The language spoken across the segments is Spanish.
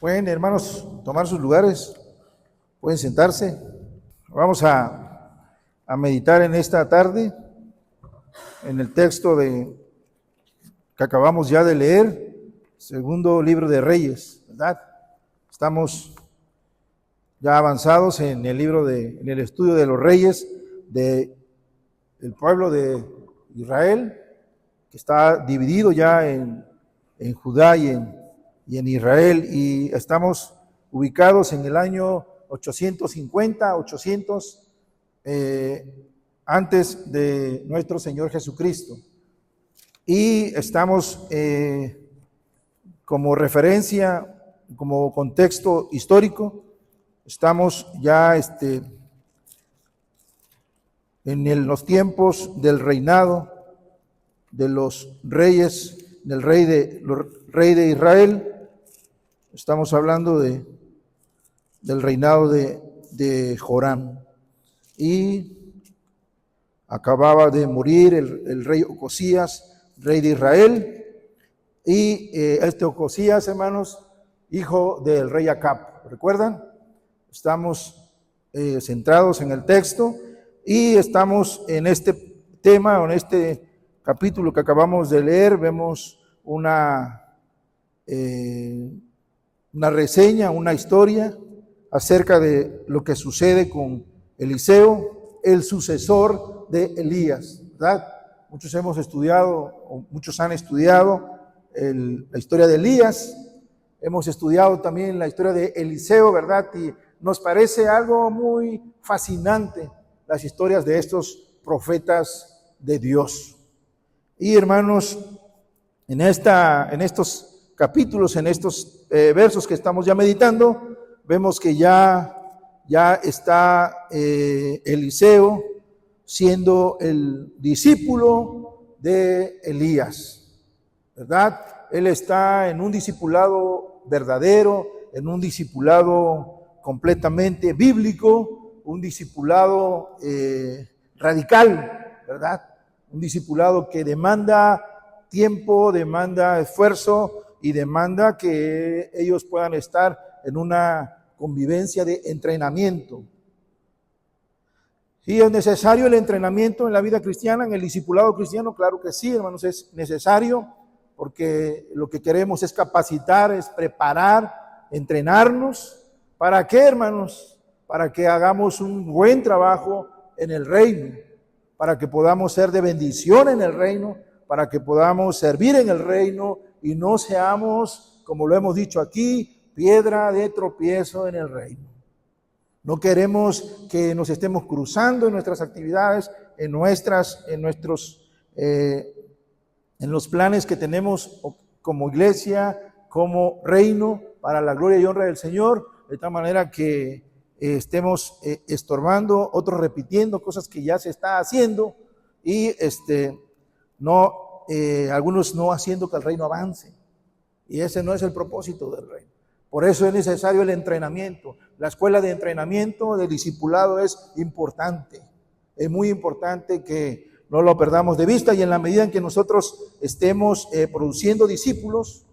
Pueden, hermanos, tomar sus lugares, pueden sentarse. Vamos a meditar en esta tarde en el texto que acabamos ya de leer, segundo libro de Reyes, ¿verdad? Estamos ya avanzados en el en el estudio de los reyes del pueblo de Israel, que está dividido ya en Judá y en Israel, y estamos ubicados en el año 850, 800, antes de nuestro Señor Jesucristo. Y estamos como referencia, como contexto histórico, estamos ya en los tiempos del reinado de los reyes, del rey de Israel. Estamos hablando del reinado de Joram. Y acababa de morir el rey Ocosías, rey de Israel. Y Ocosías, hermanos, hijo del rey Acab. ¿Recuerdan? Estamos centrados en el texto y estamos en este tema, o en este capítulo que acabamos de leer. Vemos una reseña, una historia acerca de lo que sucede con Eliseo, el sucesor de Elías, ¿verdad? Muchos hemos estudiado, o muchos han estudiado la historia de Elías. Hemos estudiado también la historia de Eliseo, ¿verdad? Y nos parece algo muy fascinante las historias de estos profetas de Dios. Y hermanos, en estos capítulos, en estos versos que estamos ya meditando, vemos que ya está Eliseo siendo el discípulo de Elías, ¿verdad? Él está en un discipulado verdadero, en un discipulado completamente bíblico, un discipulado radical, ¿verdad? Un discipulado que demanda tiempo, demanda esfuerzo y demanda que ellos puedan estar en una convivencia de entrenamiento. ¿Sí es necesario el entrenamiento en la vida cristiana, en el discipulado cristiano? Claro que sí, hermanos, es necesario, porque lo que queremos es capacitar, es preparar, entrenarnos. ¿Para qué, hermanos? Para que hagamos un buen trabajo en el reino, para que podamos ser de bendición en el reino, para que podamos servir en el reino y no seamos, como lo hemos dicho aquí, piedra de tropiezo en el reino. No queremos que nos estemos cruzando en nuestras actividades, en los planes que tenemos como iglesia, como reino, para la gloria y honra del Señor, de tal manera que estemos estorbando, otros repitiendo cosas que ya se está haciendo y algunos no haciendo que el reino avance. Y ese no es el propósito del reino. Por eso es necesario el entrenamiento. La escuela de entrenamiento, de discipulado es importante. Es muy importante que no lo perdamos de vista, y en la medida en que nosotros estemos produciendo discípulos,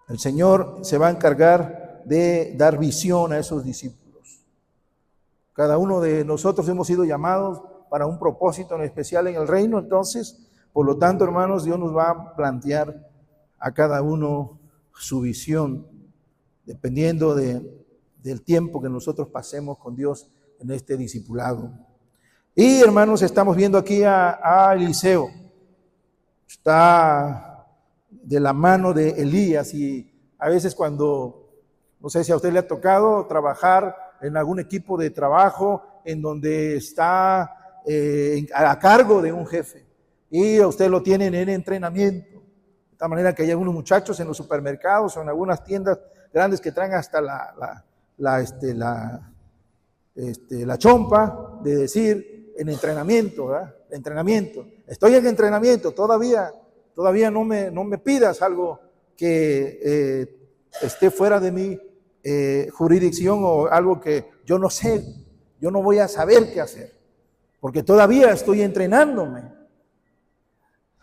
el Señor se va a encargar de dar visión a esos discípulos. Cada uno de nosotros hemos sido llamados para un propósito en especial en el reino. Entonces, por lo tanto, hermanos, Dios nos va a plantear a cada uno su visión, dependiendo del tiempo que nosotros pasemos con Dios en este discipulado. Y hermanos, estamos viendo aquí a Eliseo. Está de la mano de Elías, y a veces cuando, no sé si a usted le ha tocado trabajar en algún equipo de trabajo en donde está a cargo de un jefe, y a usted lo tienen en entrenamiento. De tal manera que hay algunos muchachos en los supermercados o en algunas tiendas grandes que traen hasta la chompa de decir en entrenamiento, ¿verdad? Entrenamiento. Estoy en entrenamiento, todavía no me pidas algo que esté fuera de mi jurisdicción, o algo que yo no sé, yo no voy a saber qué hacer, porque todavía estoy entrenándome.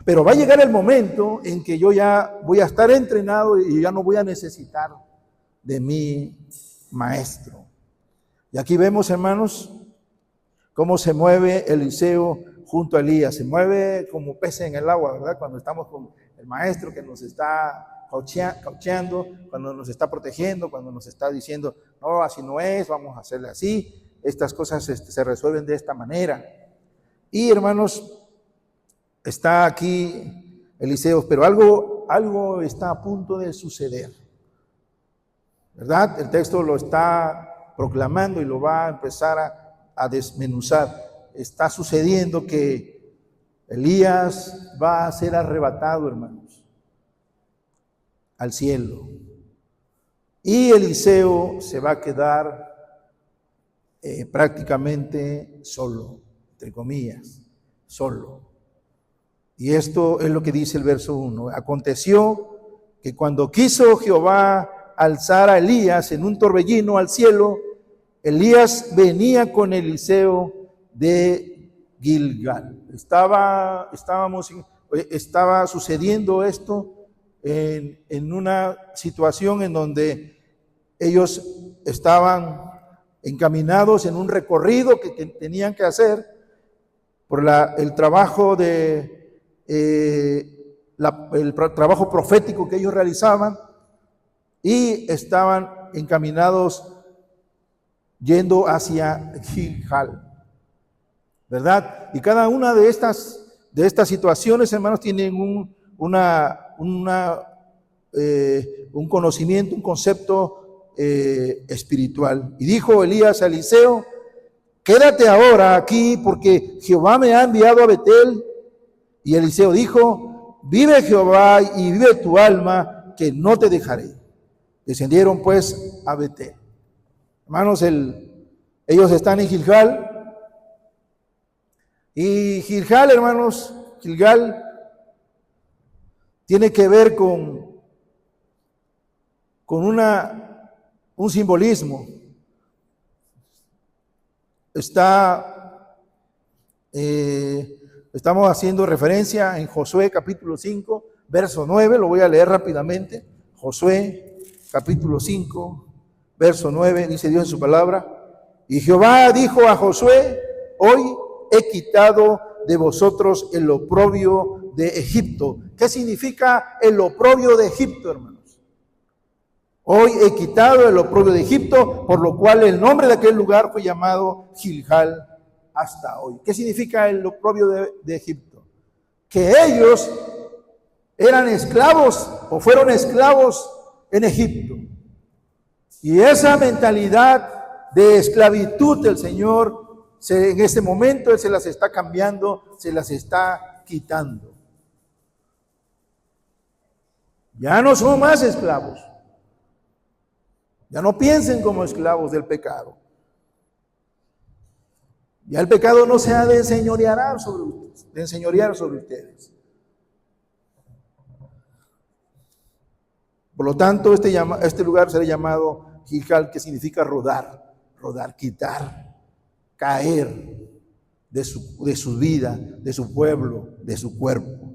Pero va a llegar el momento en que yo ya voy a estar entrenado y ya no voy a necesitar de mi maestro. Y aquí vemos, hermanos, cómo se mueve Eliseo junto a Elías. Se mueve como pez en el agua, ¿verdad? Cuando estamos con el maestro que nos está caucheando, cuando nos está protegiendo, cuando nos está diciendo, no, así no es, vamos a hacerle así. Estas cosas se resuelven de esta manera. Y, hermanos, está aquí Eliseo, pero algo está a punto de suceder, ¿verdad? El texto lo está proclamando y lo va a empezar a desmenuzar. Está sucediendo que Elías va a ser arrebatado, hermanos, al cielo. Y Eliseo se va a quedar prácticamente solo, entre comillas, solo. Y esto es lo que dice el verso 1. Aconteció que cuando quiso Jehová alzar a Elías en un torbellino al cielo, Elías venía con Eliseo de Gilgal. Estaba sucediendo esto en una situación en donde ellos estaban encaminados en un recorrido que tenían que hacer por el trabajo el trabajo profético que ellos realizaban, y estaban encaminados yendo hacia Gilgal, ¿verdad? Y cada una de estas situaciones, hermanos, tienen un conocimiento, un concepto espiritual. Y dijo Elías a Eliseo: quédate ahora aquí, porque Jehová me ha enviado a Betel. Y Eliseo dijo: vive Jehová y vive tu alma, que no te dejaré. Descendieron pues a Betel. Hermanos, ellos están en Gilgal. Y Gilgal, hermanos, Gilgal tiene que ver con un simbolismo. Estamos haciendo referencia en Josué capítulo 5, verso 9, lo voy a leer rápidamente. Josué capítulo 5, verso 9, dice Dios en su palabra: y Jehová dijo a Josué: hoy he quitado de vosotros el oprobio de Egipto. ¿Qué significa el oprobio de Egipto, hermanos? Hoy he quitado el oprobio de Egipto, por lo cual el nombre de aquel lugar fue llamado Gilgal hasta hoy. ¿Qué significa el oprobio de Egipto? Que ellos eran esclavos o fueron esclavos en Egipto. Y esa mentalidad de esclavitud del Señor, en este momento Él se las está cambiando, se las está quitando. Ya no son más esclavos. Ya no piensen como esclavos del pecado. Ya el pecado no se ha de enseñorear sobre ustedes. Por lo tanto, este lugar será llamado Gilgal, que significa rodar, quitar, caer de su vida, de su pueblo, de su cuerpo.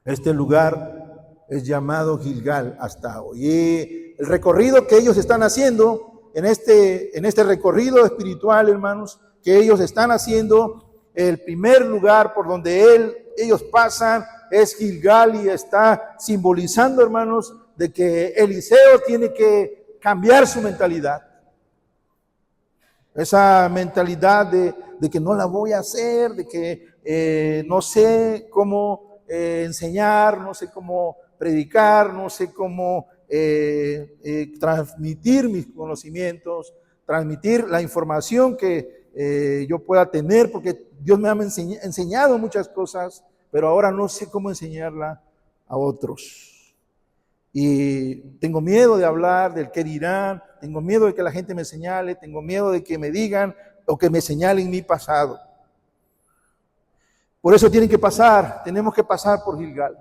Este lugar es llamado Gilgal hasta hoy. Y el recorrido que ellos están haciendo, en este recorrido espiritual, hermanos, que ellos están haciendo, el primer lugar por donde ellos pasan es Gilgal, y está simbolizando, hermanos, de que Eliseo tiene que cambiar su mentalidad. Esa mentalidad de que no la voy a hacer, de que no sé cómo enseñar, no sé cómo predicar, no sé cómo transmitir mis conocimientos, transmitir la información que yo pueda tener, porque Dios me ha enseñado muchas cosas, pero ahora no sé cómo enseñarla a otros. Y tengo miedo de hablar del qué dirán, tengo miedo de que la gente me señale, tengo miedo de que me digan o que me señalen mi pasado. Por eso tenemos que pasar por Gilgal.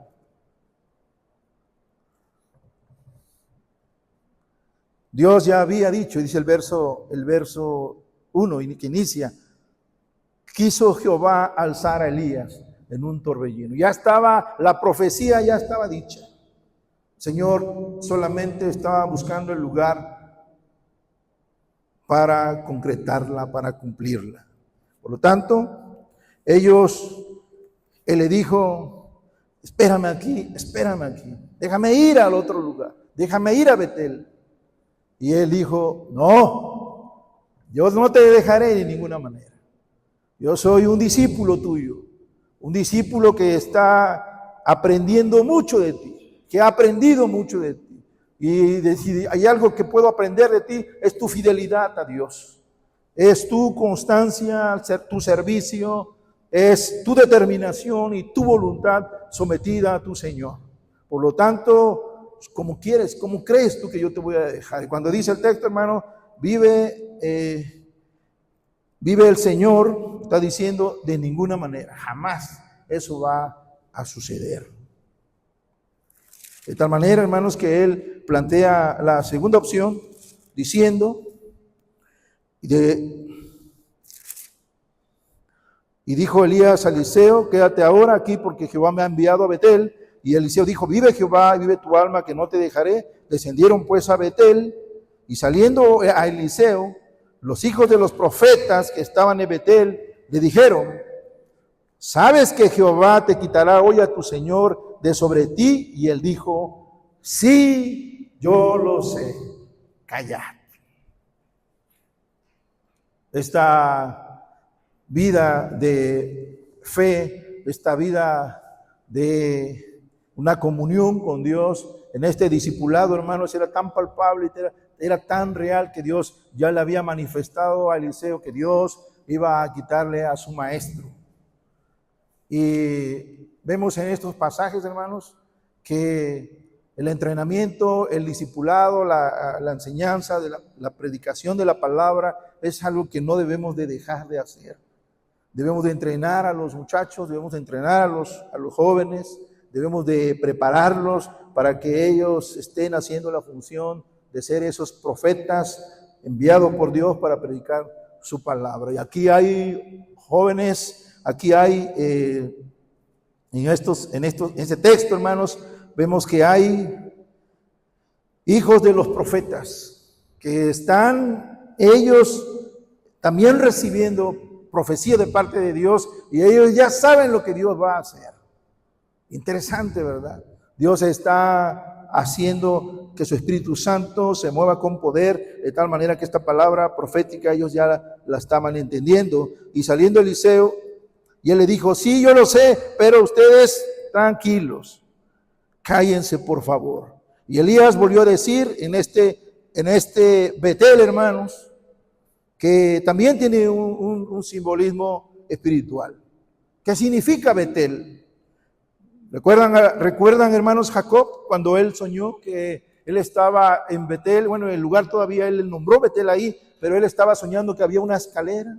Dios ya había dicho, dice el verso 1 que inicia: quiso Jehová alzar a Elías. en un torbellino. Ya estaba, la profecía ya estaba dicha. El Señor solamente estaba buscando el lugar para concretarla, para cumplirla. Por lo tanto, él le dijo, espérame aquí, déjame ir al otro lugar, déjame ir a Betel. Y él dijo, no, yo no te dejaré de ninguna manera. Yo soy un discípulo tuyo, un discípulo que está aprendiendo mucho de ti, que ha aprendido mucho de ti. Y si hay algo que puedo aprender de ti, es tu fidelidad a Dios. Es tu constancia, tu servicio, es tu determinación y tu voluntad sometida a tu Señor. Por lo tanto, como crees tú que yo te voy a dejar. Y cuando dice el texto, hermano, vive el Señor, está diciendo de ninguna manera, jamás eso va a suceder. De tal manera, hermanos, que él plantea la segunda opción diciendo, y dijo Elías a Eliseo, quédate ahora aquí porque Jehová me ha enviado a Betel. Y Eliseo dijo, vive Jehová y vive tu alma que no te dejaré. Descendieron pues a Betel y saliendo a Eliseo, los hijos de los profetas que estaban en Betel le dijeron, ¿sabes que Jehová te quitará hoy a tu Señor de sobre ti? Y él dijo, sí, yo lo sé, callad. Esta vida de fe, esta vida de una comunión con Dios, en este discipulado, hermanos, era tan palpable, era tan real que Dios ya le había manifestado a Eliseo que Dios iba a quitarle a su maestro. Y vemos en estos pasajes, hermanos, que el entrenamiento, el discipulado, la enseñanza, la predicación de la palabra es algo que no debemos de dejar de hacer. Debemos de entrenar a los muchachos, debemos de entrenar a los jóvenes, debemos de prepararlos para que ellos estén haciendo la función de ser esos profetas enviados por Dios para predicar su palabra. Y aquí hay jóvenes, aquí hay en este texto, hermanos, vemos que hay hijos de los profetas que están ellos también recibiendo profecía de parte de Dios y ellos ya saben lo que Dios va a hacer. Interesante, ¿verdad? Dios está haciendo que su Espíritu Santo se mueva con poder de tal manera que esta palabra profética ellos ya la estaban entendiendo. Y saliendo Eliseo, y él le dijo, sí, yo lo sé, pero ustedes tranquilos, cállense por favor. Y Elías volvió a decir en este Betel, hermanos, que también tiene un simbolismo espiritual. ¿Qué significa Betel? ¿Recuerdan, hermanos, Jacob, cuando él soñó que él estaba en Betel? Bueno, el lugar todavía él nombró Betel ahí, pero él estaba soñando que había una escalera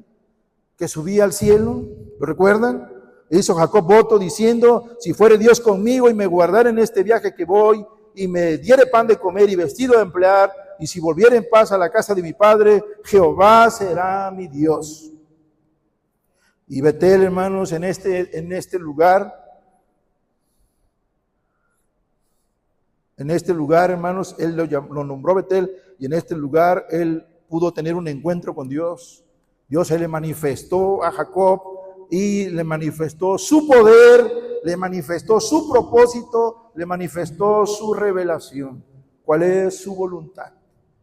que subía al cielo. ¿Lo recuerdan? Hizo Jacob voto diciendo, si fuere Dios conmigo y me guardara en este viaje que voy, y me diere pan de comer y vestido de emplear, y si volviera en paz a la casa de mi padre, Jehová será mi Dios. Y Betel, hermanos, en este lugar, hermanos, él lo nombró Betel, y en este lugar él pudo tener un encuentro con Dios. Dios se le manifestó a Jacob y le manifestó su poder, le manifestó su propósito, le manifestó su revelación. ¿Cuál es su voluntad?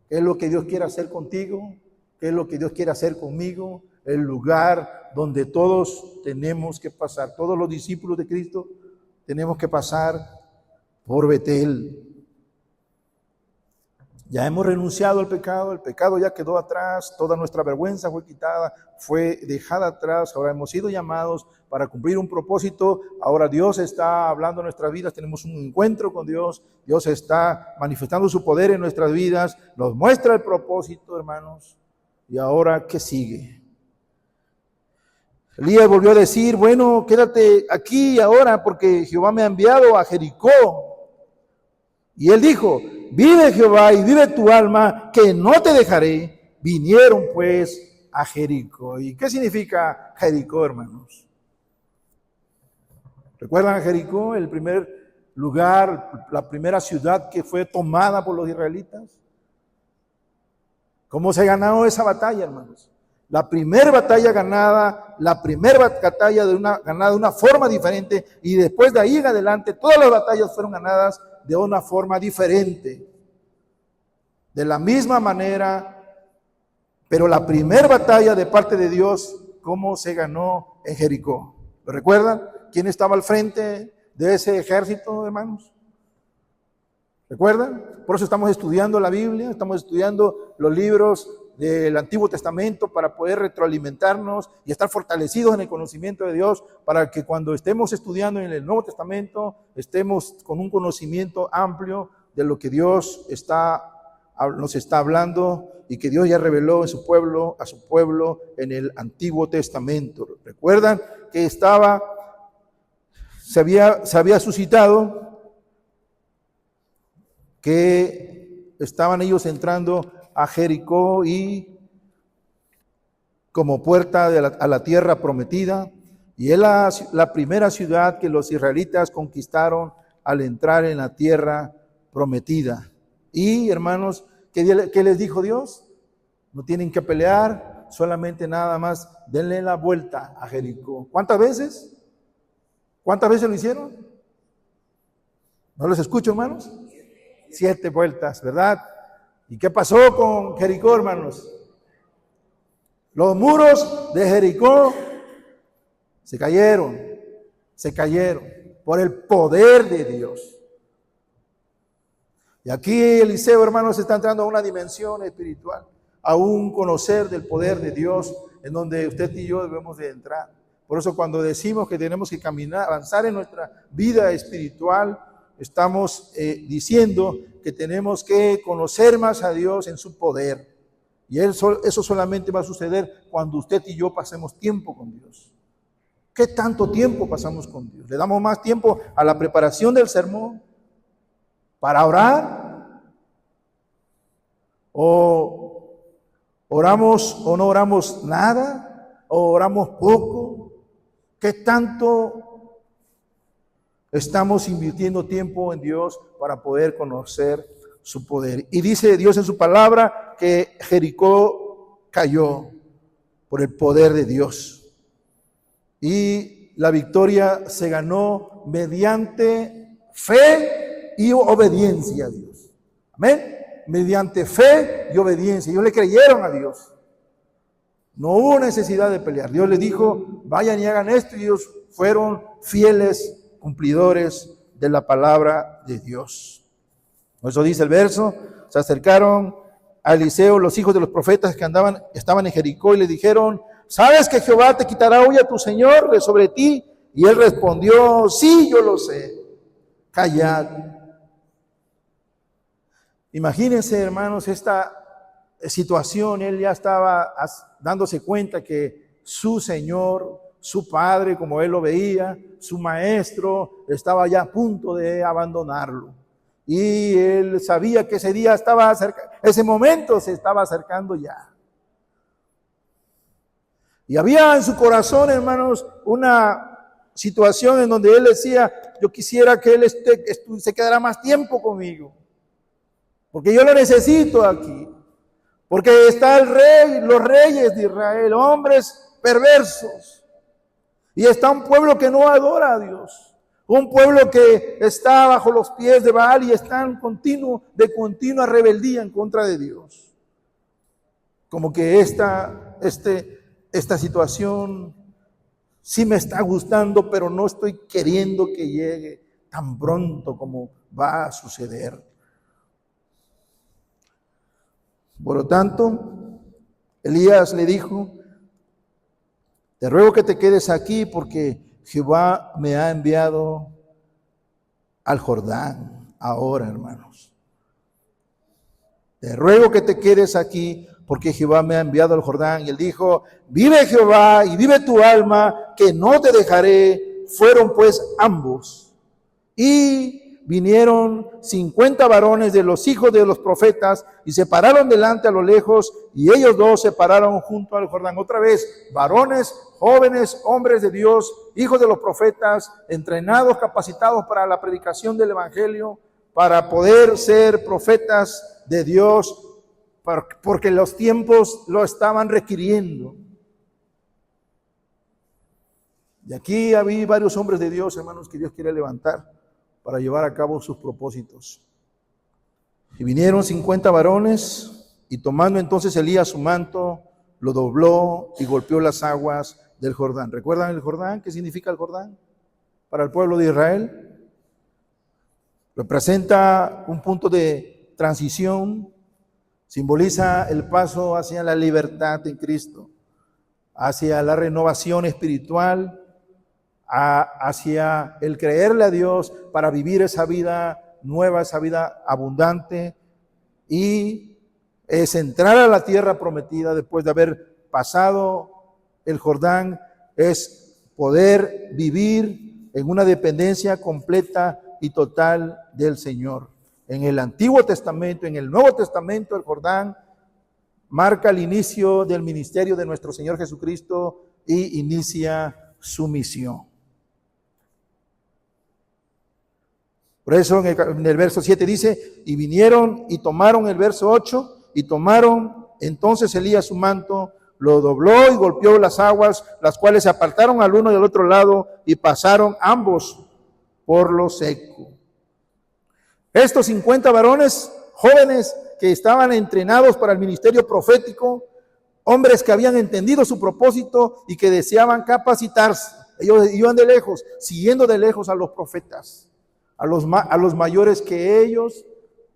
¿Qué es lo que Dios quiere hacer contigo? ¿Qué es lo que Dios quiere hacer conmigo? El lugar donde todos tenemos que pasar, todos los discípulos de Cristo tenemos que pasar por Betel. Ya hemos renunciado al pecado, el pecado ya quedó atrás, toda nuestra vergüenza fue quitada, fue dejada atrás, ahora hemos sido llamados para cumplir un propósito, ahora Dios está hablando en nuestras vidas, tenemos un encuentro con Dios, Dios está manifestando su poder en nuestras vidas, nos muestra el propósito, hermanos, y ahora, ¿qué sigue? Elías volvió a decir, bueno, quédate aquí ahora porque Jehová me ha enviado a Jericó. Y él dijo, vive Jehová y vive tu alma, que no te dejaré. Vinieron pues a Jericó. ¿Y qué significa Jericó, hermanos? ¿Recuerdan Jericó, el primer lugar, la primera ciudad que fue tomada por los israelitas? ¿Cómo se ganó esa batalla, hermanos? La primera batalla ganada, ganada de una forma diferente, y después de ahí en adelante todas las batallas fueron ganadas de una forma diferente. De la misma manera, pero la primera batalla de parte de Dios, ¿cómo se ganó en Jericó? ¿Lo recuerdan? ¿Quién estaba al frente de ese ejército, hermanos? ¿Recuerdan? Por eso estamos estudiando la Biblia, estamos estudiando los libros del Antiguo Testamento para poder retroalimentarnos y estar fortalecidos en el conocimiento de Dios, para que cuando estemos estudiando en el Nuevo Testamento estemos con un conocimiento amplio de lo que Dios nos está hablando y que Dios ya reveló en a su pueblo en el Antiguo Testamento. ¿Recuerdan que se había suscitado que estaban ellos entrando a Jericó y como puerta a la tierra prometida, y es la primera ciudad que los israelitas conquistaron al entrar en la tierra prometida? Y hermanos, ¿qué les dijo Dios? No tienen que pelear, solamente nada más denle la vuelta a Jericó. ¿Cuántas veces? ¿Cuántas veces lo hicieron? ¿No los escucho, hermanos? 7 vueltas, ¿verdad? ¿Y qué pasó con Jericó, hermanos? Los muros de Jericó se cayeron por el poder de Dios. Y aquí Eliseo, hermanos, está entrando a una dimensión espiritual, a un conocer del poder de Dios, en donde usted y yo debemos de entrar. Por eso cuando decimos que tenemos que caminar, avanzar en nuestra vida espiritual, estamos diciendo que tenemos que conocer más a Dios en su poder. Y eso solamente va a suceder cuando usted y yo pasemos tiempo con Dios. ¿Qué tanto tiempo pasamos con Dios? ¿Le damos más tiempo a la preparación del sermón para orar? ¿O oramos o no oramos nada? ¿O oramos poco? ¿Qué tanto estamos invirtiendo tiempo en Dios para poder conocer su poder? Y dice Dios en su palabra que Jericó cayó por el poder de Dios. Y la victoria se ganó mediante fe y obediencia a Dios. Amén. Mediante fe y obediencia. Ellos le creyeron a Dios. No hubo necesidad de pelear. Dios les dijo, vayan y hagan esto, y ellos fueron fieles cumplidores de la palabra de Dios. Por eso dice el verso, se acercaron a Eliseo los hijos de los profetas que estaban en Jericó y le dijeron, ¿sabes que Jehová te quitará hoy a tu señor de sobre ti? Y él respondió, sí, yo lo sé, callad. Imagínense, hermanos, esta situación. Él ya estaba dándose cuenta que su Señor, su Padre, como él lo veía, su Maestro, estaba ya a punto de abandonarlo. Y él sabía que ese día ese momento se estaba acercando ya. Y había en su corazón, hermanos, una situación en donde él decía, yo quisiera que él se quedara más tiempo conmigo, porque yo lo necesito aquí. Porque está el rey, los reyes de Israel, hombres perversos. Y está un pueblo que no adora a Dios. Un pueblo que está bajo los pies de Baal y está de continua rebeldía en contra de Dios. Como que esta situación sí me está gustando, pero no estoy queriendo que llegue tan pronto como va a suceder. Por lo tanto, Elías le dijo, te ruego que te quedes aquí porque Jehová me ha enviado al Jordán. Ahora, hermanos, te ruego que te quedes aquí porque Jehová me ha enviado al Jordán. Y él dijo, vive Jehová y vive tu alma, que no te dejaré. Fueron pues ambos. Y vinieron 50 varones de los hijos de los profetas y se pararon delante a lo lejos, y ellos dos se pararon junto al Jordán. Otra vez, varones, jóvenes, hombres de Dios, hijos de los profetas, entrenados, capacitados para la predicación del evangelio, para poder ser profetas de Dios, porque los tiempos lo estaban requiriendo. Y aquí había varios hombres de Dios, hermanos, que Dios quiere levantar para llevar a cabo sus propósitos. Y vinieron 50 varones, y tomando entonces Elías su manto, lo dobló y golpeó las aguas del Jordán. ¿Recuerdan el Jordán? ¿Qué significa el Jordán para el pueblo de Israel? Representa un punto de transición, simboliza el paso hacia la libertad en Cristo, hacia la renovación espiritual, hacia el creerle a Dios para vivir esa vida nueva, esa vida abundante, y es entrar a la tierra prometida después de haber pasado el Jordán, es poder vivir en una dependencia completa y total del Señor. En el Antiguo Testamento, en el Nuevo Testamento, el Jordán marca el inicio del ministerio de nuestro Señor Jesucristo y inicia su misión. Por eso en el verso 7 dice, y vinieron y tomaron el verso 8, y tomaron entonces Elías su manto, lo dobló y golpeó las aguas, las cuales se apartaron al uno y al otro lado, y pasaron ambos por lo seco. Estos 50 varones jóvenes que estaban entrenados para el ministerio profético, hombres que habían entendido su propósito y que deseaban capacitarse, ellos iban de lejos, siguiendo de lejos a los profetas, a los mayores que ellos,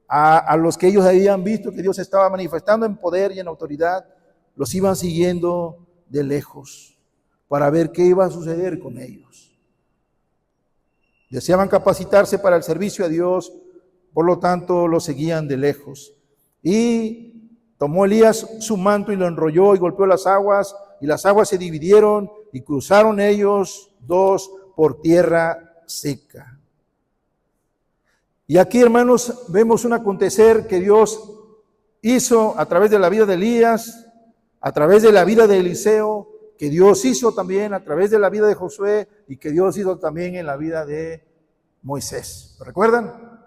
a los que ellos habían visto que Dios estaba manifestando en poder y en autoridad, los iban siguiendo de lejos para ver qué iba a suceder con ellos. Deseaban capacitarse para el servicio a Dios, por lo tanto los seguían de lejos. Y tomó Elías su manto y lo enrolló y golpeó las aguas, y las aguas se dividieron y cruzaron ellos dos por tierra seca. Y aquí, hermanos, vemos un acontecer que Dios hizo a través de la vida de Elías, a través de la vida de Eliseo, que Dios hizo también a través de la vida de Josué y que Dios hizo también en la vida de Moisés. ¿Lo recuerdan?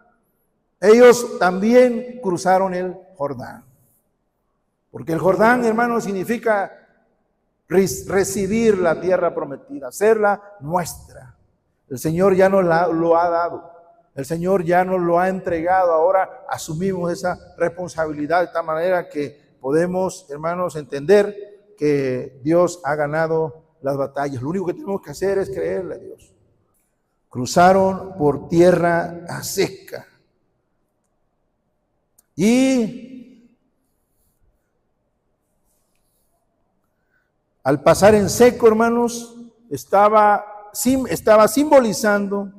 Ellos también cruzaron el Jordán. Porque el Jordán, hermanos, significa recibir la tierra prometida, hacerla nuestra. El Señor ya nos lo ha dado. El Señor ya nos lo ha entregado, ahora asumimos esa responsabilidad de tal manera que podemos, hermanos, entender que Dios ha ganado las batallas. Lo único que tenemos que hacer es creerle a Dios. Cruzaron por tierra seca. Y al pasar en seco, hermanos, estaba simbolizando,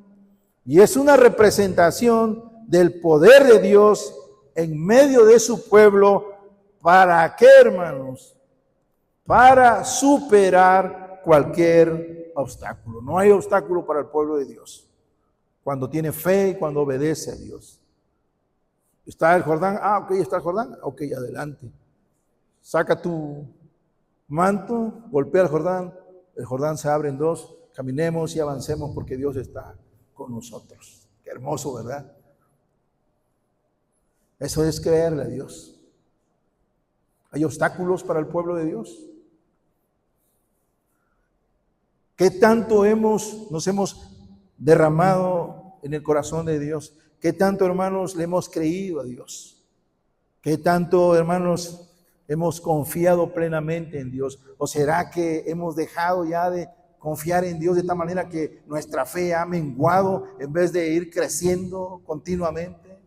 y es una representación del poder de Dios en medio de su pueblo. ¿Para qué, hermanos? Para superar cualquier obstáculo. No hay obstáculo para el pueblo de Dios cuando tiene fe y cuando obedece a Dios. ¿Está el Jordán? Ok, está el Jordán. Ok, adelante. Saca tu manto, golpea el Jordán se abre en dos, caminemos y avancemos porque Dios está con nosotros. Qué hermoso, ¿verdad? Eso es creerle a Dios. ¿Hay obstáculos para el pueblo de Dios? ¿Qué tanto nos hemos derramado en el corazón de Dios? ¿Qué tanto, hermanos, le hemos creído a Dios? ¿Qué tanto, hermanos, hemos confiado plenamente en Dios? ¿O será que hemos dejado ya de confiar en Dios de tal manera que nuestra fe ha menguado en vez de ir creciendo continuamente?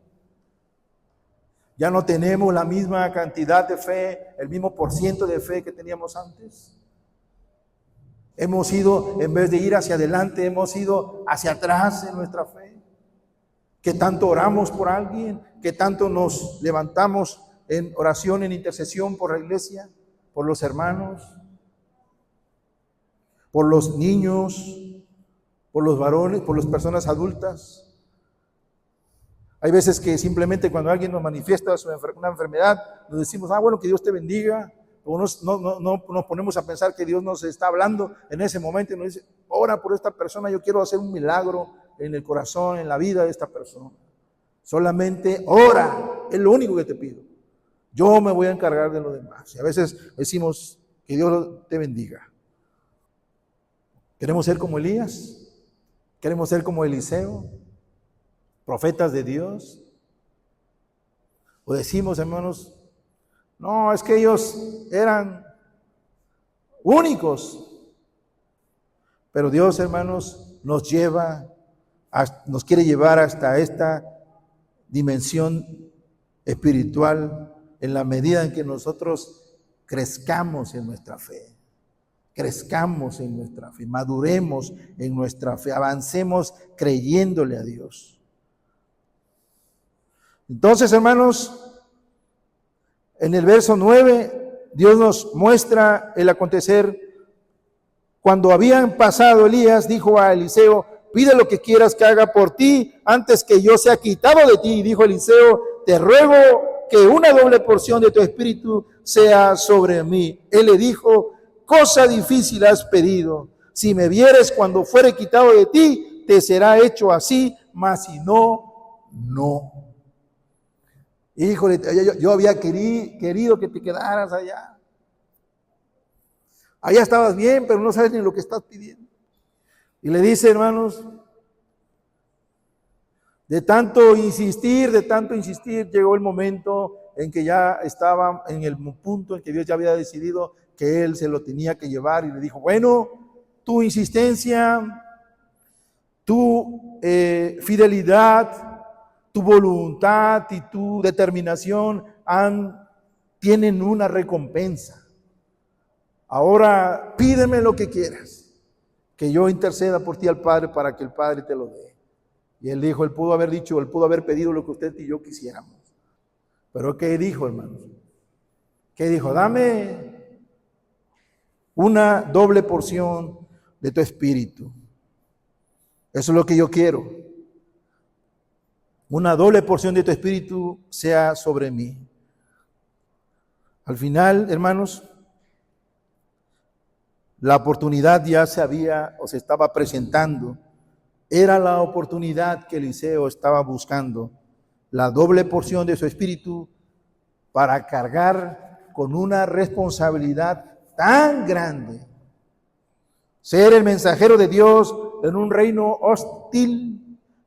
Ya no tenemos la misma cantidad de fe, el mismo % de fe que teníamos antes. Hemos ido, en vez de ir hacia adelante, hemos ido hacia atrás en nuestra fe. ¿Qué tanto oramos por alguien? ¿Qué tanto nos levantamos en oración, en intercesión por la iglesia, por los hermanos, por los niños, por los varones, por las personas adultas? Hay veces que simplemente cuando alguien nos manifiesta una enfermedad, nos decimos, bueno, que Dios te bendiga. O no nos ponemos a pensar que Dios nos está hablando en ese momento y nos dice, ora por esta persona, yo quiero hacer un milagro en el corazón, en la vida de esta persona. Solamente ora, es lo único que te pido. Yo me voy a encargar de lo demás. Y a veces decimos, que Dios te bendiga. ¿Queremos ser como Elías? ¿Queremos ser como Eliseo? ¿Profetas de Dios? ¿O decimos, hermanos, no, es que ellos eran únicos? Pero Dios, hermanos, nos quiere llevar hasta esta dimensión espiritual en la medida en que nosotros crezcamos en nuestra fe. Crezcamos en nuestra fe, maduremos en nuestra fe, avancemos creyéndole a Dios. Entonces, hermanos, en el verso 9, Dios nos muestra el acontecer. Cuando habían pasado, Elías dijo a Eliseo, pide lo que quieras que haga por ti antes que yo sea quitado de ti. Y dijo Eliseo, te ruego que una doble porción de tu espíritu sea sobre mí. Él le dijo, cosa difícil has pedido. Si me vieres cuando fuere quitado de ti, te será hecho así, mas si no, no. Híjole, yo había querido que te quedaras allá. Allá estabas bien, pero no sabes ni lo que estás pidiendo. Y le dice, hermanos, de tanto insistir, llegó el momento en que ya estaba en el punto en que Dios ya había decidido que él se lo tenía que llevar, y le dijo, bueno, tu insistencia, tu fidelidad, tu voluntad y tu determinación tienen una recompensa. Ahora pídeme lo que quieras, que yo interceda por ti al Padre para que el Padre te lo dé. Y él dijo, él pudo haber pedido lo que usted y yo quisiéramos. Pero ¿qué dijo, hermanos? ¿Qué dijo? Dame una doble porción de tu espíritu. Eso es lo que yo quiero. Una doble porción de tu espíritu sea sobre mí. Al final, hermanos, la oportunidad ya se estaba presentando. Era la oportunidad que Eliseo estaba buscando. La doble porción de su espíritu para cargar con una responsabilidad tan grande. Ser el mensajero de Dios en un reino hostil,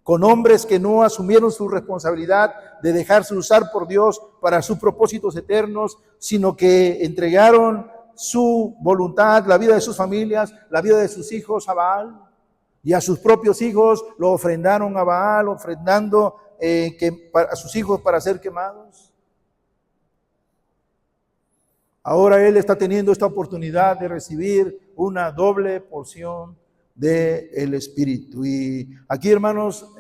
con hombres que no asumieron su responsabilidad de dejarse usar por Dios para sus propósitos eternos, sino que entregaron su voluntad, la vida de sus familias, la vida de sus hijos a Baal, y a sus propios hijos lo ofrendaron a Baal, ofrendando a sus hijos para ser quemados. Ahora él está teniendo esta oportunidad de recibir una doble porción del Espíritu. Y aquí, hermanos,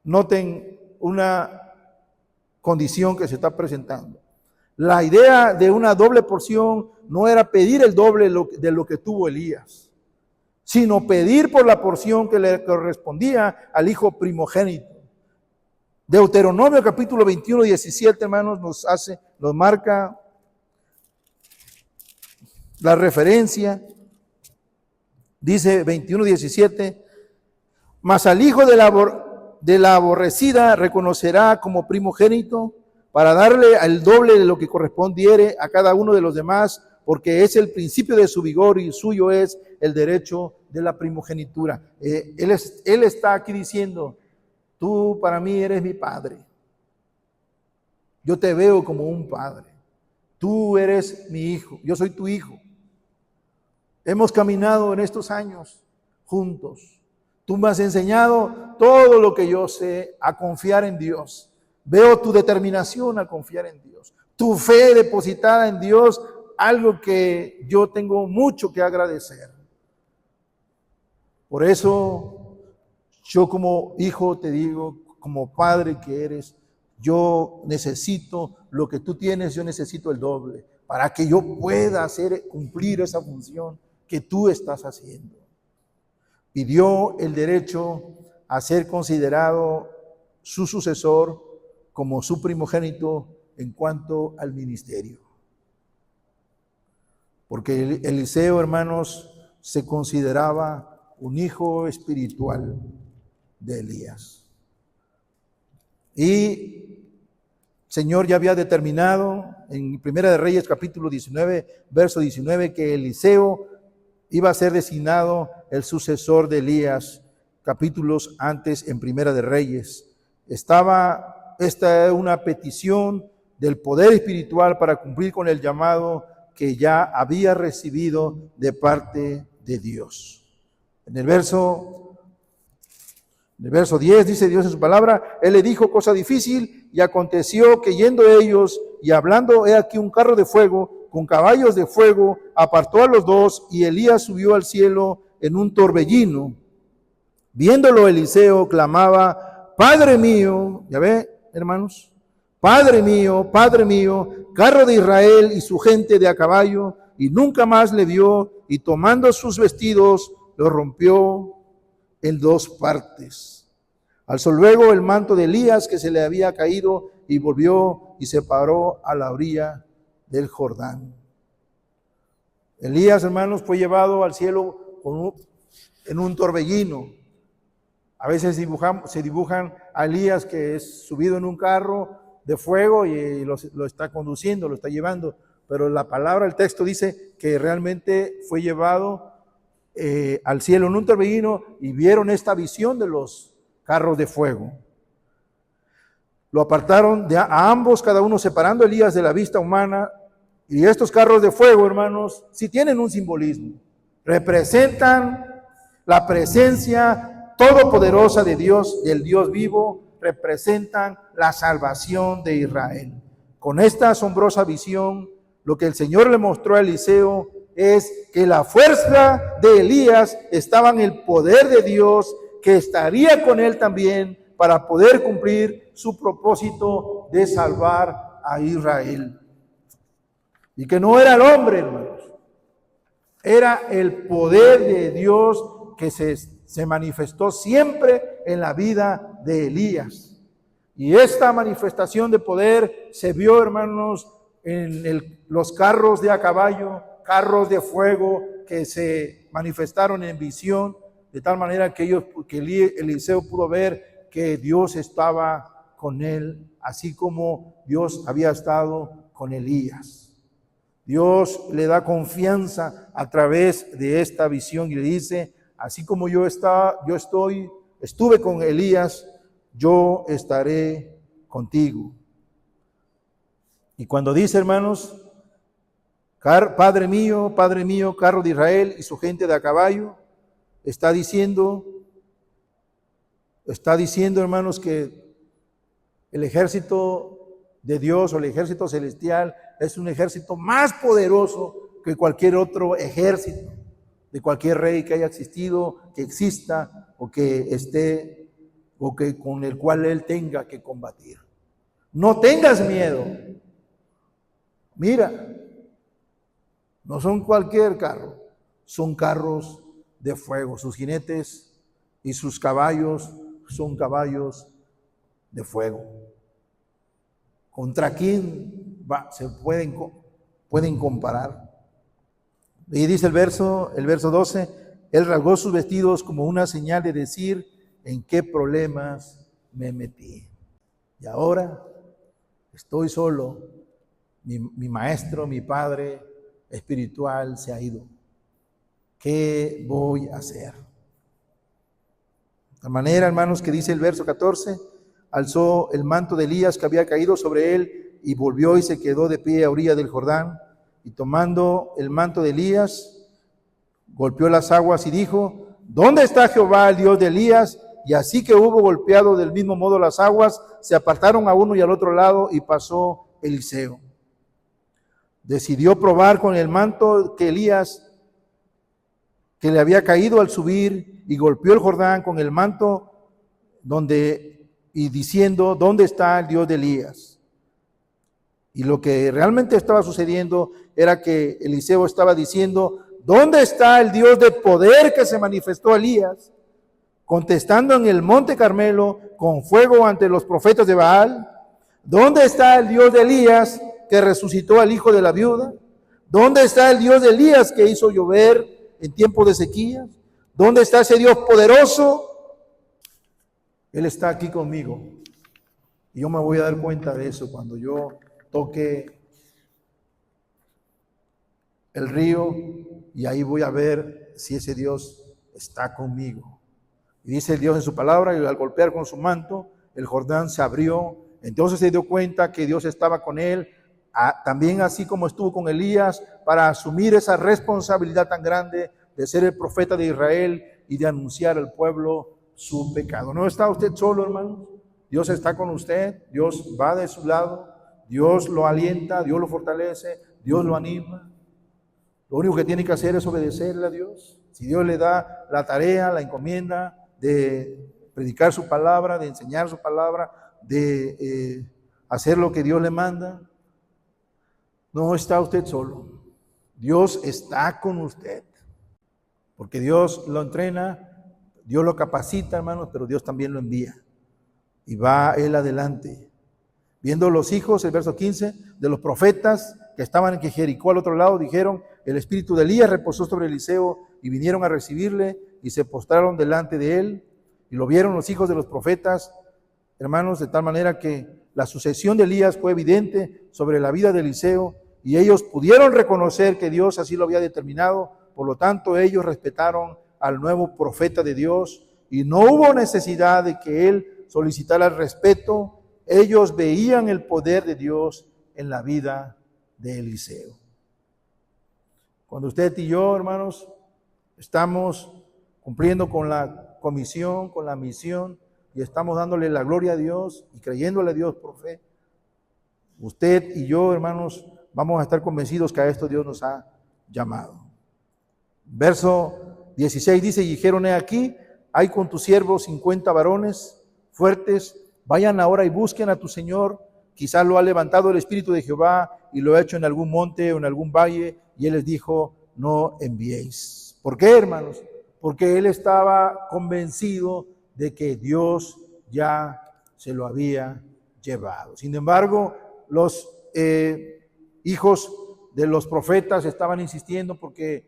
noten una condición que se está presentando. La idea de una doble porción no era pedir el doble de lo que tuvo Elías, sino pedir por la porción que le correspondía al hijo primogénito. Deuteronomio capítulo 21, 17, hermanos, nos marca la referencia. Dice 21, 17, mas al hijo de la aborrecida reconocerá como primogénito para darle el doble de lo que correspondiere a cada uno de los demás, porque es el principio de su vigor y suyo es el derecho de la primogenitura. Él está aquí diciendo, tú para mí eres mi padre. Yo te veo como un padre. Tú eres mi hijo, yo soy tu hijo. Hemos caminado en estos años juntos. Tú me has enseñado todo lo que yo sé a confiar en Dios. Veo tu determinación a confiar en Dios. Tu fe depositada en Dios, algo que yo tengo mucho que agradecer. Por eso, yo como hijo te digo, como padre que eres, yo necesito lo que tú tienes, yo necesito el doble, para que yo pueda cumplir esa función que tú estás haciendo. Pidió el derecho a ser considerado su sucesor como su primogénito en cuanto al ministerio. Porque Eliseo, hermanos, se consideraba un hijo espiritual de Elías. Y el Señor ya había determinado en Primera de Reyes capítulo 19, verso 19, que Eliseo iba a ser designado el sucesor de Elías, capítulos antes en Primera de Reyes. Esta es una petición del poder espiritual para cumplir con el llamado que ya había recibido de parte de Dios. En el verso 10 dice Dios en su palabra: Él le dijo cosa difícil, y aconteció que yendo ellos y hablando, he aquí un carro de fuego con caballos de fuego, apartó a los dos, y Elías subió al cielo en un torbellino. Viéndolo Eliseo clamaba: Padre mío, ya ve, hermanos, Padre mío, carro de Israel y su gente de a caballo, y nunca más le vio, y tomando sus vestidos, lo rompió en dos partes. Alzó luego el manto de Elías que se le había caído, y volvió y se paró a la orilla del Jordán. Elías, hermanos, fue llevado al cielo en un torbellino. A veces se dibujan a Elías que es subido en un carro de fuego y lo está conduciendo, lo está llevando. Pero la palabra, el texto dice que realmente fue llevado al cielo en un torbellino, y vieron esta visión de los carros de fuego. Lo apartaron a ambos, cada uno separando a Elías de la vista humana. Y estos carros de fuego, hermanos, sí tienen un simbolismo. Representan la presencia todopoderosa de Dios, del Dios vivo. Representan la salvación de Israel. Con esta asombrosa visión, lo que el Señor le mostró a Eliseo es que la fuerza de Elías estaba en el poder de Dios, que estaría con él también para poder cumplir su propósito de salvar a Israel. Y que no era el hombre, hermanos, era el poder de Dios que se manifestó siempre en la vida de Elías. Y esta manifestación de poder se vio, hermanos, en los carros de a caballo, carros de fuego que se manifestaron en visión, de tal manera que Eliseo pudo ver que Dios estaba con él, así como Dios había estado con Elías. Dios le da confianza a través de esta visión y le dice: así como estuve con Elías, yo estaré contigo. Y cuando dice, hermanos, Padre mío, carro de Israel y su gente de a caballo, está diciendo, hermanos, que el ejército de Dios o el ejército celestial es un ejército más poderoso que cualquier otro ejército, de cualquier rey que haya existido, que exista o que esté, o que con el cual él tenga que combatir. No tengas miedo. Mira, no son cualquier carro, son carros de fuego. Sus jinetes y sus caballos son caballos de fuego. ¿Contra quién se pueden comparar? Y dice el verso 12, él rasgó sus vestidos como una señal de decir: ¿en qué problemas me metí? Y ahora estoy solo. Mi maestro, mi padre espiritual se ha ido. ¿Qué voy a hacer? De manera, hermanos, que dice el verso 14, alzó el manto de Elías que había caído sobre él, y volvió y se quedó de pie a orilla del Jordán, y tomando el manto de Elías, golpeó las aguas y dijo: ¿dónde está Jehová, el Dios de Elías? Y así que hubo golpeado del mismo modo las aguas, se apartaron a uno y al otro lado, y pasó Eliseo. Decidió probar con el manto que Elías, que le había caído al subir, y golpeó el Jordán con el manto y diciendo: ¿dónde está el Dios de Elías? Y lo que realmente estaba sucediendo era que Eliseo estaba diciendo: ¿dónde está el Dios de poder que se manifestó a Elías? contestando en el monte Carmelo con fuego ante los profetas de Baal? ¿Dónde está el Dios de Elías que resucitó al hijo de la viuda? ¿Dónde está el Dios de Elías que hizo llover en tiempos de sequía? ¿Dónde está ese Dios poderoso? Él está aquí conmigo. Y yo me voy a dar cuenta de eso cuando yo toque el río, y ahí voy a ver si ese Dios está conmigo. Y dice Dios en su palabra, y al golpear con su manto, el Jordán se abrió. Entonces se dio cuenta que Dios estaba con él, también así como estuvo con Elías, para asumir esa responsabilidad tan grande de ser el profeta de Israel y de anunciar al pueblo su pecado. No está usted solo, hermano. Dios está con usted, Dios va de su lado, Dios lo alienta, Dios lo fortalece, Dios lo anima. Lo único que tiene que hacer es obedecerle a Dios. Si Dios le da la tarea, la encomienda de predicar su palabra, de enseñar su palabra, de hacer lo que Dios le manda, no está usted solo. Dios está con usted. Porque Dios lo entrena, Dios lo capacita, hermanos, pero Dios también lo envía. Y va él adelante. Viendo los hijos, el verso 15, de los profetas que estaban en Jericó al otro lado, dijeron: el espíritu de Elías reposó sobre Eliseo, y vinieron a recibirle y se postraron delante de él. Y lo vieron los hijos de los profetas, hermanos, de tal manera que la sucesión de Elías fue evidente sobre la vida de Eliseo, y ellos pudieron reconocer que Dios así lo había determinado. Por lo tanto, ellos respetaron al nuevo profeta de Dios, y no hubo necesidad de que él solicitara el respeto. Ellos veían el poder de Dios en la vida de Eliseo. Cuando usted y yo, hermanos, estamos cumpliendo con la comisión, con la misión, y estamos dándole la gloria a Dios y creyéndole a Dios por fe, usted y yo, hermanos, vamos a estar convencidos que a esto Dios nos ha llamado. Verso 16 dice: y dijeron: he aquí, hay con tus siervos 50 varones fuertes, vayan ahora y busquen a tu Señor, quizás lo ha levantado el Espíritu de Jehová y lo ha hecho en algún monte o en algún valle. Y él les dijo: no enviéis. ¿Por qué, hermanos? Porque él estaba convencido de que Dios ya se lo había llevado. Sin embargo, los hijos de los profetas estaban insistiendo porque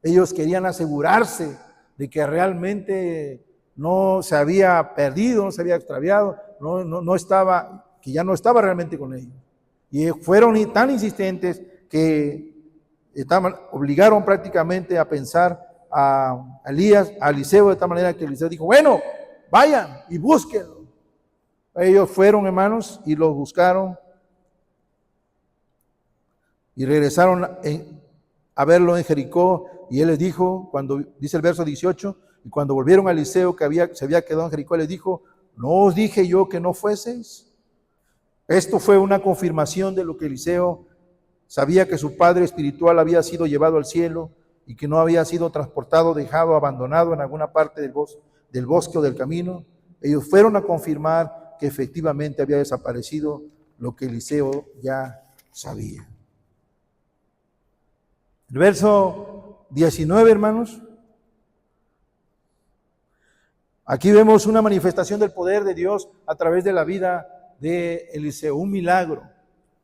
ellos querían asegurarse de que realmente no se había perdido, no se había extraviado, no estaba, que ya no estaba realmente con ellos. Y fueron tan insistentes que obligaron prácticamente a pensar a Elías, a Eliseo, de tal manera que Eliseo dijo: bueno, vayan y búsquenlo. Ellos fueron, hermanos, y los buscaron y regresaron a verlo en Jericó. Y él les dijo, cuando dice el verso 18, y cuando volvieron a Eliseo, que se había quedado en Jericó, les dijo: ¿no os dije yo que no fueseis? Esto fue una confirmación de lo que Eliseo sabía, que su padre espiritual había sido llevado al cielo y que no había sido transportado, dejado, abandonado en alguna parte del bosque o del camino. Ellos fueron a confirmar que efectivamente había desaparecido lo que Eliseo ya sabía. El verso 19, hermanos. Aquí vemos una manifestación del poder de Dios a través de la vida de Eliseo, un milagro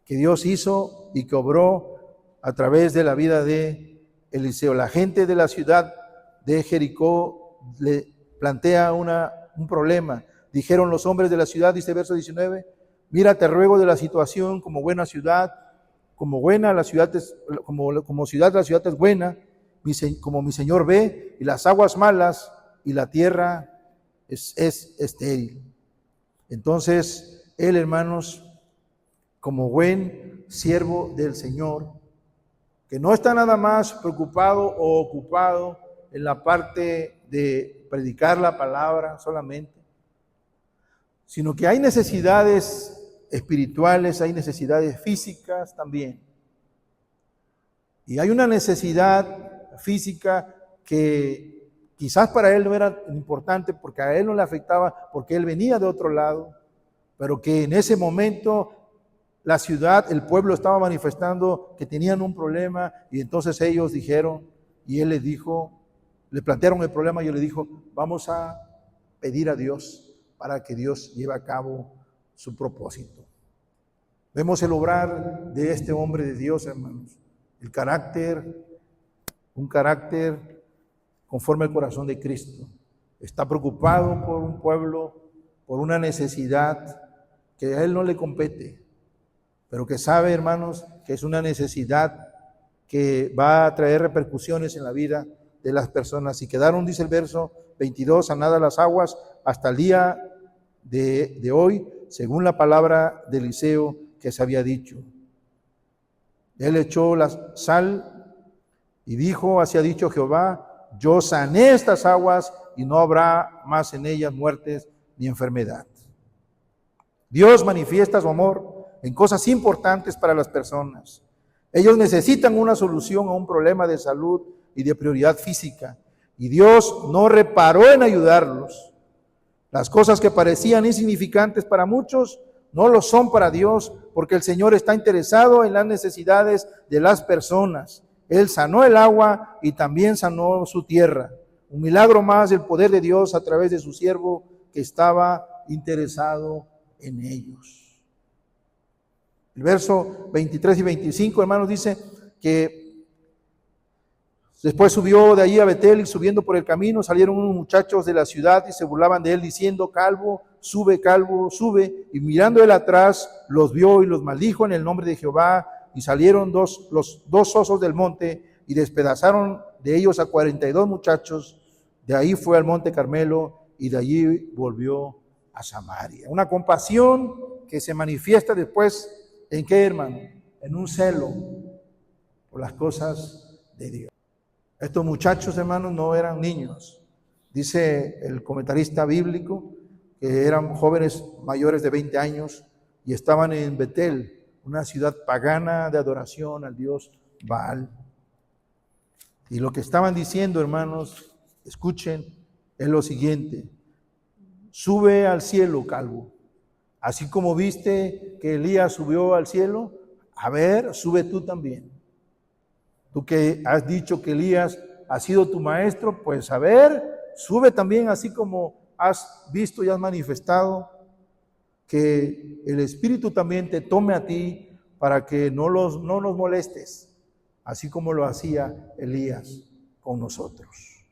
que Dios hizo y que obró a través de la vida de Eliseo. La gente de la ciudad de Jericó le plantea un problema. Dijeron los hombres de la ciudad, dice verso 19: mira, te ruego de la situación, como buena ciudad, como ciudad la ciudad es buena, como mi Señor ve, y las aguas malas, y la tierra es estéril. Entonces él, hermanos, como buen siervo del Señor, que no está nada más preocupado o ocupado en la parte de predicar la palabra solamente, sino que hay necesidades espirituales, hay necesidades físicas también. Y hay una necesidad física que quizás para él no era importante, porque a él no le afectaba, porque él venía de otro lado, pero que en ese momento la ciudad, el pueblo estaba manifestando que tenían un problema, y entonces ellos dijeron, y él les dijo: le plantearon el problema, yo le dijo, vamos a pedir a Dios para que Dios lleve a cabo su propósito. Vemos el obrar de este hombre de Dios, hermanos. El carácter, un carácter conforme al corazón de Cristo. Está preocupado por un pueblo, por una necesidad que a él no le compete, pero que sabe, hermanos, que es una necesidad que va a traer repercusiones en la vida de las personas. Y quedaron, dice el verso 22, a nada las aguas hasta el día de hoy, según la palabra de Eliseo que se había dicho. Él echó la sal y dijo, así ha dicho Jehová, yo sané estas aguas y no habrá más en ellas muertes ni enfermedad. Dios manifiesta su amor en cosas importantes para las personas. Ellos necesitan una solución a un problema de salud y de prioridad física, y Dios no reparó en ayudarlos. Las cosas que parecían insignificantes para muchos no lo son para Dios, porque el Señor está interesado en las necesidades de las personas. Él sanó el agua y también sanó su tierra. Un milagro más del poder de Dios a través de su siervo que estaba interesado en ellos. El verso 23 y 25, hermanos, dice que después subió de allí a Betel y subiendo por el camino salieron unos muchachos de la ciudad y se burlaban de él diciendo, calvo, sube, y mirando él atrás los vio y los maldijo en el nombre de Jehová y salieron los dos osos del monte y despedazaron de ellos a 42 muchachos. De ahí fue al monte Carmelo y de allí volvió a Samaria. Una compasión que se manifiesta después, ¿en qué, hermano? En un celo por las cosas de Dios. Estos muchachos, hermanos, no eran niños. Dice el comentarista bíblico que eran jóvenes mayores de 20 años y estaban en Betel, una ciudad pagana de adoración al dios Baal. Y lo que estaban diciendo, hermanos, escuchen, es lo siguiente: sube al cielo, calvo. Así como viste que Elías subió al cielo, a ver, sube tú también. Tú que has dicho que Elías ha sido tu maestro, pues a ver, sube también, así como has visto y has manifestado, que el Espíritu también te tome a ti para que no nos molestes, así como lo hacía Elías con nosotros.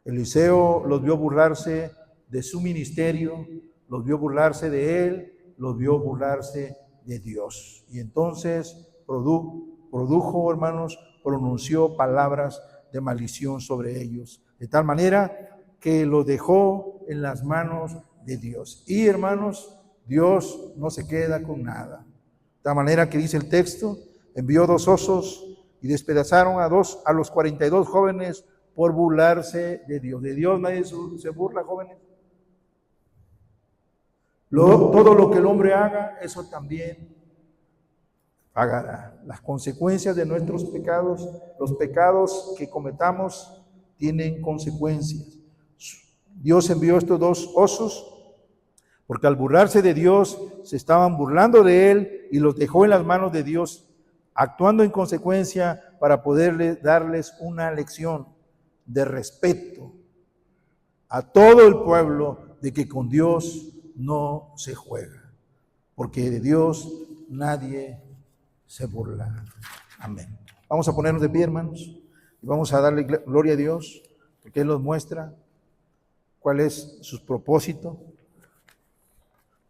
Eliseo los vio burlarse de su ministerio, los vio burlarse de él, los vio burlarse de Dios. Y entonces produjo, hermanos, pronunció palabras de maldición sobre ellos, de tal manera que los dejó en las manos de Dios. Y, hermanos, Dios no se queda con nada. De tal manera que dice el texto, envió 2 osos y despedazaron a los 42 jóvenes por burlarse de Dios. De Dios nadie se burla, jóvenes. Todo lo que el hombre haga, eso también pagará. Las consecuencias de nuestros pecados, los pecados que cometamos, tienen consecuencias. Dios envió estos 2 osos porque al burlarse de Dios se estaban burlando de él y los dejó en las manos de Dios, actuando en consecuencia para poderle darles una lección de respeto a todo el pueblo, de que con Dios no se juega, porque de Dios nadie se burla. Amén. Vamos a ponernos de pie, hermanos, y vamos a darle gloria a Dios, porque Él nos muestra cuál es su propósito.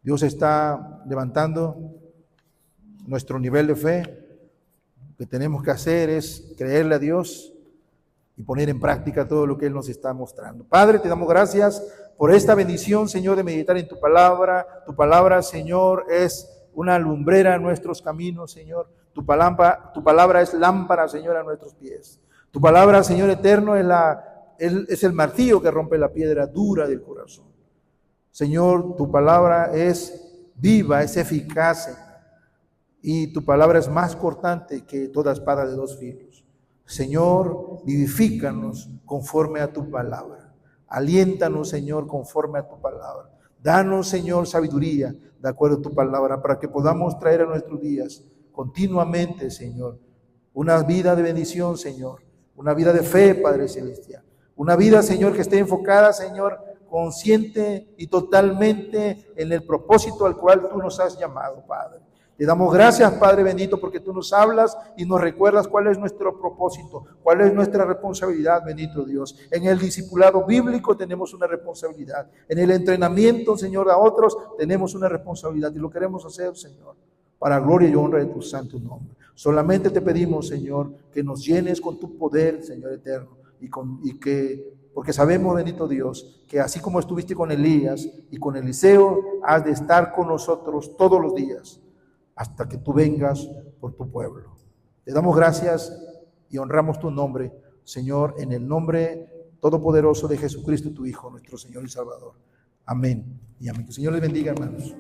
Dios está levantando nuestro nivel de fe. Lo que tenemos que hacer es creerle a Dios y poner en práctica todo lo que Él nos está mostrando. Padre, te damos gracias por esta bendición, Señor, de meditar en tu palabra. Tu palabra, Señor, es una lumbrera a nuestros caminos, Señor. Tu palabra es lámpara, Señor, a nuestros pies. Tu palabra, Señor eterno, es el martillo que rompe la piedra dura del corazón. Señor, tu palabra es viva, es eficaz, y tu palabra es más cortante que toda espada de 2 filos. Señor, vivifícanos conforme a tu palabra. Aliéntanos, Señor, conforme a tu palabra. Danos, Señor, sabiduría de acuerdo a tu palabra, para que podamos traer a nuestros días continuamente, Señor, una vida de bendición, Señor, una vida de fe, Padre Celestial. Una vida, Señor, que esté enfocada, Señor, consciente y totalmente en el propósito al cual tú nos has llamado, Padre. Te damos gracias, Padre bendito, porque tú nos hablas y nos recuerdas cuál es nuestro propósito, cuál es nuestra responsabilidad, bendito Dios. En el discipulado bíblico tenemos una responsabilidad. En el entrenamiento, Señor, a otros tenemos una responsabilidad y lo queremos hacer, Señor, para gloria y honra de tu santo nombre. Solamente te pedimos, Señor, que nos llenes con tu poder, Señor eterno, porque sabemos, bendito Dios, que así como estuviste con Elías y con Eliseo, has de estar con nosotros todos los días, hasta que tú vengas por tu pueblo. Te damos gracias y honramos tu nombre, Señor, en el nombre todopoderoso de Jesucristo, tu Hijo, nuestro Señor y Salvador. Amén y amén. Que el Señor les bendiga, hermanos.